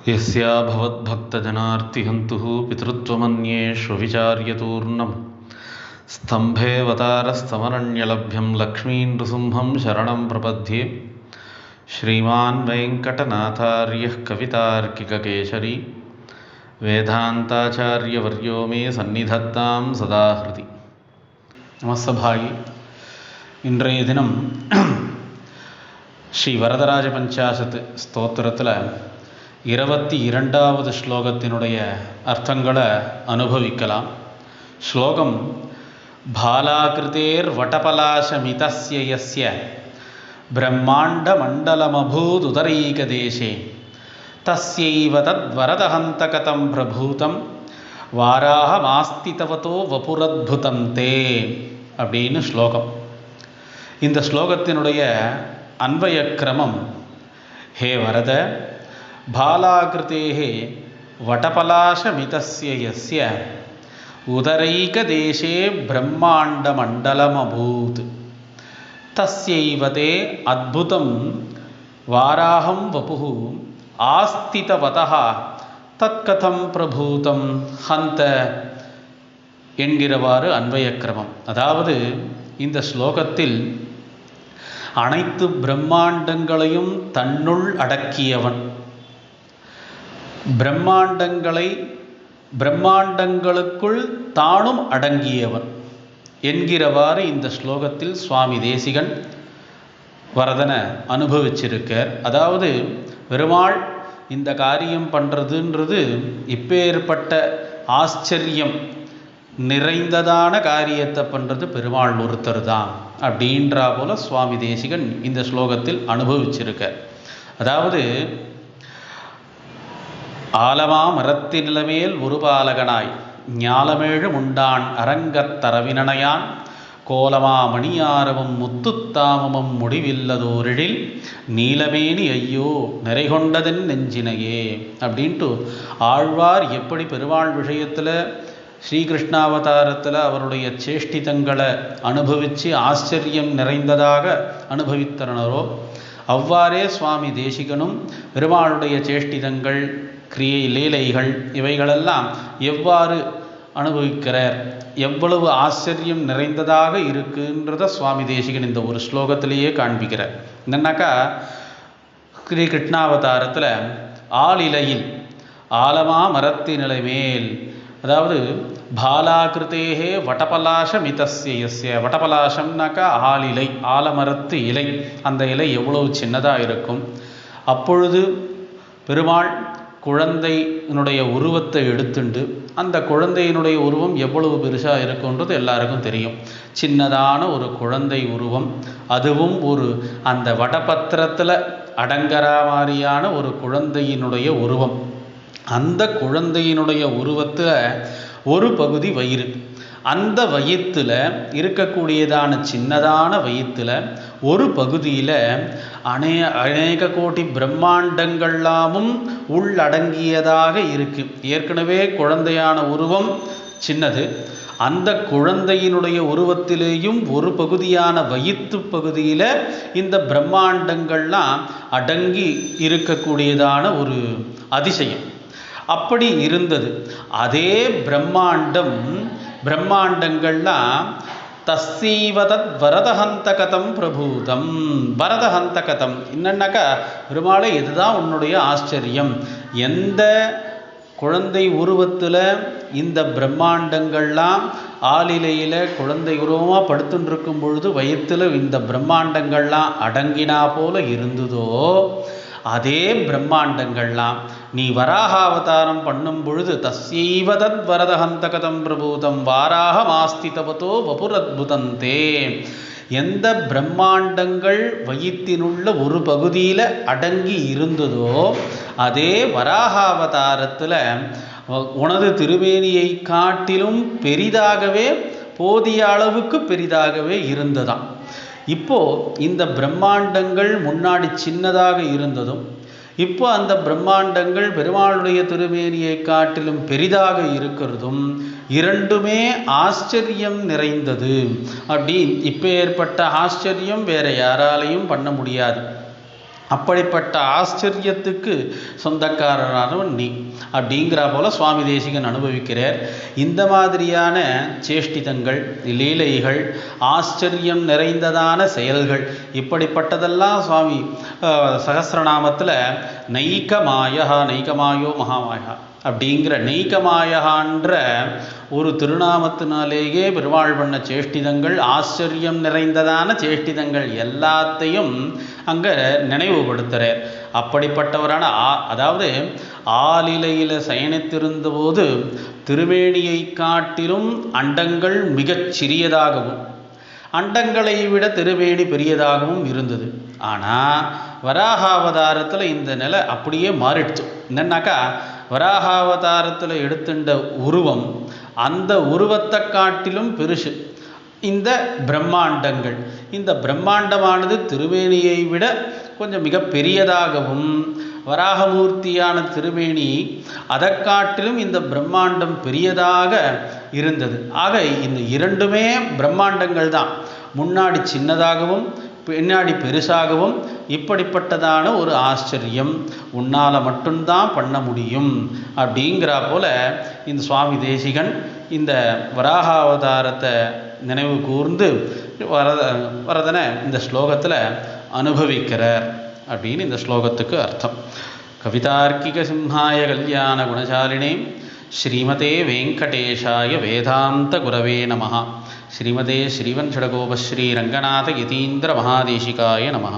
यस्या भवद्भक्तजनार्तिहन्तुः पितृत्वमन्येष्वविचार्यतूर्णं स्तम्भेऽवतारस्तमरण्यलभ्यं लक्ष्मीं नृसिंहं शरणं प्रपद्ये। श्रीमान् वेङ्कटनाथार्यः कवितार्किककेसरी वेदान्ताचार्यवर्यो मे सन्निधत्तां सदा हृदि। நமஸ்தபாயி. இன்றைய தினம் ஸ்ரீ வரதராஜ பஞ்சாசத் ஸ்தோத்திரத்தில் 22வது ஸ்லோகத்தினுடைய அர்த்தங்களை அனுபவிக்கலாம். ஸ்லோகம்: பாலாகிருதேர் வடபலாசமிதஸ்ய யஸ்ய பிரம்மாண்ட மண்டலமபூதுதரைகதேசே தஸ்யைவ தத்வரதஹந்தகதம் பிரபூதம் வாராஹமாஸ்திதவதோ வபுரத்புதம் தே அப்படின்னு ஸ்லோகம். இந்த ஸ்லோகத்தினுடைய அன்வய கிரமம்: ஹே வரத, பாலாகிருதேஹ வடபலாசமிதஸ்ய யஸ்ய உதரைகதேசே பிரம்மாண்டமண்டலமபூத் தஸ்யைவ தே அத்புதம் வாராஹம் வபுஹு ஆஸ்திதவதஹ தத்கதம் பிரபூதம் ஹந்த என்கிறவாறு அன்வய கிரமம். அதாவது இந்த ஸ்லோகத்தில் அனைத்து பிரம்மாண்டங்களையும் தன்னுள் அடக்கியவன், பிரம்மாண்டங்களுக்குள் தானும் அடங்கியவன் என்கிறவாறு இந்த ஸ்லோகத்தில் சுவாமி தேசிகன் வரதனை அனுபவிச்சிருக்கார். அதாவது பெருமாள் இந்த காரியம் பண்ணுறதுன்றது இப்பேற்பட்ட ஆச்சரியம் நிறைந்ததான காரியத்தை பண்ணுறது பெருமாள் ஒருத்தர் தான் அப்படின்றா போல சுவாமி தேசிகன் இந்த ஸ்லோகத்தில் அனுபவிச்சிருக்கார். அதாவது ஆலமா மரத்தினிலமேல் ஒரு பாலகனாய் ஞாலமேழு முண்டான் அரங்கத்தரவினனையான் கோலமா மணியாரமும் முத்துத்தாமமும் முடிவில்லதோரிழில் நீலமேனி ஐயோ நிறைகொண்டதன் நெஞ்சினையே அப்படின்ட்டு ஆழ்வார் எப்படி பெருமாள் விஷயத்தில் ஸ்ரீகிருஷ்ணாவதாரத்தில் அவருடைய சேஷ்டிதங்களை அனுபவித்து ஆச்சரியம் நிறைந்ததாக அனுபவித்தனரோ அவ்வாறே சுவாமி தேசிகனும் பெருமாளுடைய சேஷ்டிதங்கள், கிரியை, லீலைகள் இவைகளெல்லாம் எவ்வாறு அனுபவிக்கிறார், எவ்வளவு ஆச்சரியம் நிறைந்ததாக இருக்குன்றத சுவாமி தேசிகன் இந்த ஒரு ஸ்லோகத்திலேயே காண்பிக்கிறார். என்னன்னாக்கா, ஸ்ரீ கிருஷ்ணாவதாரத்தில் ஆலிலையில் ஆலமா மரத்தினிலை மேல், அதாவது பாலாகிருதேஹே வடபலாசமிதஸ்ய யஸ்ய, வடபலாசம்னாக்கா ஆலிலை, ஆலமரத்து இலை. அந்த இலை எவ்வளவு சின்னதாக இருக்கும். அப்பொழுது பெருமாள் குழந்தையினுடைய உருவத்தை எடுத்துண்டு, அந்த குழந்தையினுடைய உருவம் எவ்வளவு பெருசாக இருக்குன்றது எல்லாருக்கும் தெரியும். சின்னதான ஒரு குழந்தை உருவம், அதுவும் ஒரு அந்த வடபத்திரத்தில் அடங்கற மாதிரியான ஒரு குழந்தையினுடைய உருவம். அந்த குழந்தையினுடைய உருவத்தில் ஒரு பகுதி வயிறு, அந்த வயிற்றில் இருக்கக்கூடியதான சின்னதான வயிற்றில் ஒரு பகுதியில் அநேக கோடி பிரம்மாண்டங்கள்லாமும் உள்ளடங்கியதாக இருக்குது. ஏற்கனவே குழந்தையான உருவம் சின்னது, அந்த குழந்தையினுடைய உருவத்திலேயும் ஒரு பகுதியான வயிற்று பகுதியில் இந்த பிரம்மாண்டங்கள்லாம் அடங்கி இருக்கக்கூடியதான ஒரு அதிசயம் அப்படி இருந்தது. அதே பிரம்மாண்டங்கள்லாம் தஸ்ஸீவதத் வரதஹந்தகதம் பிரபூதம். வரதஹந்தகதம் என்னன்னாக்கா, பெருமாளே இதுதான் உன்னுடைய ஆச்சரியம். எந்த குழந்தை உருவத்தில் இந்த பிரம்மாண்டங்கள்லாம் ஆலிலையில் குழந்தை உருவமாக படுத்துன்னு இருக்கும் பொழுது வயிற்றில் இந்த பிரம்மாண்டங்கள்லாம் அடங்கினா போல இருந்ததோ, அதே பிரம்மாண்டங்கள்லாம் நீ வராகாவதாரம் பண்ணும் பொழுது தஸ்யைவதத் வரதஹந்தகதம் பிரபூதம் வாராஹமாஸ்திதவதோ வபுரத்புதந்தே, எந்த பிரம்மாண்டங்கள் வயிற்றினுள்ள ஒரு பகுதியில் அடங்கி இருந்ததோ அதே வராகாவதாரத்தில் உனது திருமேனியை காட்டிலும் பெரிதாகவே, போதிய அளவுக்கு பெரிதாகவே இருந்ததாம். இப்போது இந்த பிரம்மாண்டங்கள் முன்னாடி சின்னதாக இருந்ததும், இப்போ அந்த பிரம்மாண்டங்கள் பெருமாளுடைய திருமேனியை காட்டிலும் பெரிதாக இருக்கிறதும் இரண்டுமே ஆச்சரியம் நிறைந்தது. அப்படி இப்போ ஏற்பட்ட ஆச்சரியம் வேற யாராலையும் பண்ண முடியாது. அப்படிப்பட்ட ஆச்சரியத்துக்கு சொந்தக்காரரானவன் நீ அப்படிங்கிற போல சுவாமி தேசிகன் அனுபவிக்கிறார். இந்த மாதிரியான சேஷ்டிதங்கள், லீலைகள், ஆச்சரியம் நிறைந்ததான செயல்கள், இப்படிப்பட்டதெல்லாம் சுவாமி சகஸ்ரநாமத்தில் நைகமாயா, நைகமாயோ மகாமாயா அப்படிங்கிற நெய்கமாயகான்ற ஒரு திருநாமத்தினாலேயே பெருமாள் பண்ண சேஷ்டிதங்கள், ஆச்சரியம் நிறைந்ததான சேஷ்டிதங்கள் எல்லாத்தையும் அங்கே நினைவுபடுத்துகிறார். அப்படிப்பட்டவரான அதாவது ஆலிலையில் சயனித்திருந்தபோது திருவேணியை காட்டிலும் அண்டங்கள் மிகச் சிறியதாகவும் அண்டங்களை விட திருவேணி பெரியதாகவும் இருந்தது. ஆனால் வராகாவதாரத்தில் இந்த நிலை அப்படியே மாறிடுச்சு. என்னன்னாக்கா, வராகாவதாரத்தில் எடுத்துட்ட உருவம் அந்த உருவத்தை காட்டிலும் பெருசு இந்த பிரம்மாண்டங்கள். இந்த பிரம்மாண்டமானது திருவேணியை விட கொஞ்சம் மிக பெரியதாகவும், வராகமூர்த்தியான திருவேணி அதை காட்டிலும் இந்த பிரம்மாண்டம் பெரியதாக இருந்தது. ஆக இந்த இரண்டுமே பிரம்மாண்டங்கள் தான். முன்னாடி சின்னதாகவும் பின்னாடி பெருசாகவும் இப்படிப்பட்டதான ஒரு ஆச்சரியம் உன்னால் மட்டும்தான் பண்ண முடியும் அப்படிங்கிறா போல இந்த சுவாமி தேசிகன் இந்த வராகாவதாரத்தை நினைவு கூர்ந்து வரதனை இந்த ஸ்லோகத்தில் அனுபவிக்கிறார் அப்படின்னு இந்த ஸ்லோகத்துக்கு அர்த்தம். கவிதார்க்கிக சிம்ஹாய கல்யாண குணசாலினே ஸ்ரீமதே வெங்கடேஷாய வேதாந்த குரவே நமஹ. ஸ்ரீமதே ஸ்ரீவன்ஷடகோபஸ்ரீ ரங்கநாத யதீந்திர மகாதேசிகாய நமஹ.